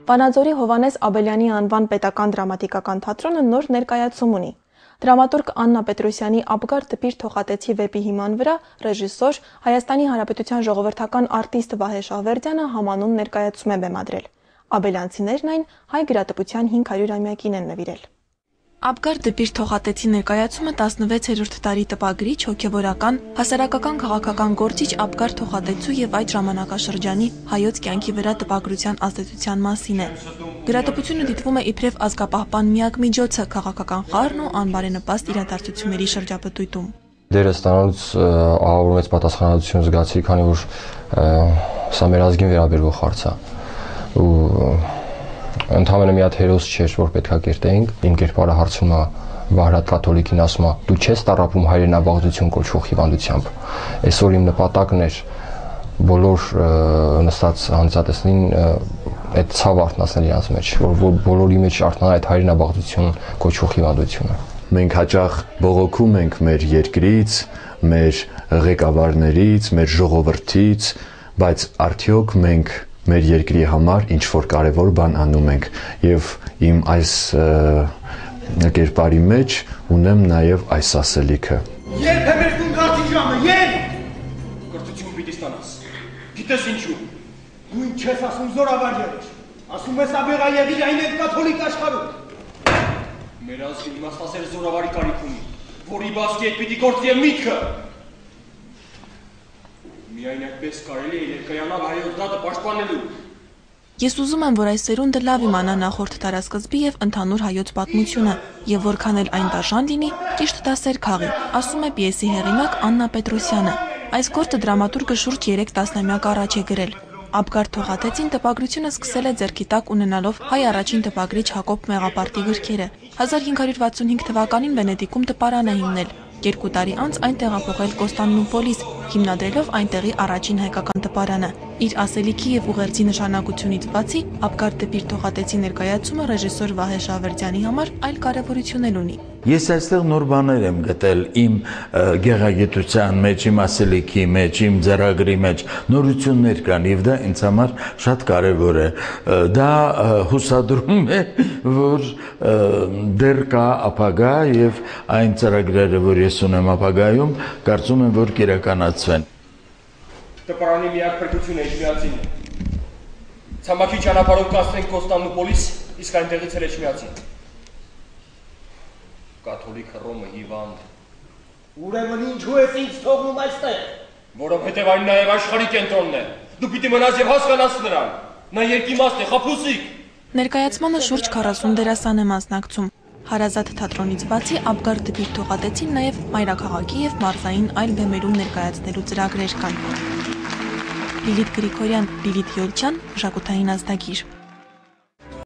Վանաձորի Հովհաննես Աբելյանի անվան պետական դրամատիկական թատրոնը նոր ներկայացում ունի։ Դրամատուրգ Աննա Պետրոսյանի «Աբգար դպիր թողատեցի» վեպի հիման վրա ռեժիսոր, Հայաստանի Հանրապետության ժողովրդական արտիստ Վահե Շահվերդյանը համանուն ներկայացում է բեմադրել։ Աբելյանցիներն այն հայ գրատպության 500-ամյակին են նվիրել։ «Աբգար դպիր թողատեցի» ներկայացումը 16-րդ դարի տպագրիչ, հոգևորական, հասարակական քաղաքական գործիչ Աբգար Թողատեցու եւ այդ ժամանակաշրջանի հայոց կյանքի վրա տպագրության ազդեցության մասին է։ Գրատպությունը դիտվում է իբրև ազգապահպան միակ միջոցը քաղաքական խառն ու անբարենպաստ իրադարձությունների շրջապտույտում։ Դերը ստանալուց ահավոր մեծ պատասխանատվություն զգացի, քանի որ սա մեր ազգին վերաբերող հարց է։ Ընդհանրապես մի հատ հերոս չէր, որ պետքա կերտեինք։ Իմ կերպարը հարցնում է Վահրատ կաթոլիկին, ասում է՝ դու չես տառապում հայրենաբաղձություն կոչվող հիվանդությամբ։ Այսօր իմ նպատակն էր բոլոր նստած հանցատեսներին այդ ցավը արթնացնել իրենց մեջ, որ բոլորի մեջ արթնանա այդ հայրենաբաղձություն կոչվող հիվանդությունը։ Մենք հաճախ բողոքում ենք մեր երկրից, մեր ղեկավարներից, մեր ժողովրդից, բայց արդյոք մենք մեր երկրի համար ինչ-որ կարևոր բան անում ենք, եւ իմ այս կերպարի մեջ ունեմ նաեւ այս ասելիքը։ Երբ է մեր տուն գարդի ժամը, երբ կրթություն պիտի ստանաս։ Գիտես ինչու։ Դու ինչ ես ասում զորավար եղիր։ Ասում ես աբեղա եղիր այն էլ կաթոլիկ աշխարհում։ Մեր ազգը իմաստասեր զորավարի կարիք ունի, որի բասկի հետ պիտի գործի եւ միտքը։ Միայն այդպես կարելի է ներկայանալ հայոց դատը պաշտպանելու։ Ես ուզում եմ, որ այս սերունդը լավ իմանա նախորդ դարասկզբի եւ ընդհանուր հայոց պատմությունը, եւ որքան էլ այն դաժան լինի, ճիշտ դասեր քաղի, ասում է պիեսի հեղինակ Աննա Պետրոսյանը։ Այս գործը դրամատուրգը շուրջ 3 տասնամյակ առաջ է գրել։ Աբգար Թողատեցին տպագրությունը սկսել է ձեռքի տակ ունենալով հայ առաջին տպագրիչ Հակոբ Մեղապարտի գրքերը։ 1565 թվականին Վենետիկում տպարան է հիմնել։ 2 տարի անց այն տեղափոխել Կոստանդնուպոլիս, հիմնադրելով այնտեղի առաջին հայկական տպարանը։ Իր ասելիքի եւ ուղերձի նշանակությունից բացի, Աբգար դպիր թողատեցի ներկայացումը ռեժիսոր Վահե Շահվերդյանի համար այլ կարեւորություն էլ ունի։ Ես այստեղ նոր բաներ եմ գտել իմ գեղագիտության մեջ, իմ ասելիքի մեջ, իմ ձեռագրի մեջ, նորություններ կան եւ դա ինձ համար շատ կարեւոր է։ Դա հուսադրում է, որ դեռ կա ապագա եւ այն ծրագրերը, որ ես ունեմ ապագայում, կարծում եմ, որ կիրականացվեն։ Տպարանի միակ փրկությունը Էջմիածին է։ Ցամաքի ճանապարհով կասենք Կոստանդնուպոլիս, իսկ այնտեղից էլ Էջմիածին։ Կաթոլիկ Հռոմը հիվանդ։ Ուրեմն ինչու ես ինձ թողնում այստեղ։ Որովհետև այն նաև աշխարհի կենտրոնն է։ Դու պիտի մնաս եւ հասկանաս նրան։ Նա երկիմաստ է, խաբուսիկ։ Ներկայացմանը շուրջ 40 դերասան է մասնակցում։ Հարազատ թատրոնից բացի Աբգար դպիր թողատեցին նաև մայրաքաղաքի եւ մարզային այլ բեմերում ներկայացնելու ծրագրեր կան։ Լիլիթ Գրիգորյան, Լիլիթ Յոլչյան, մշակութային ազդագիր։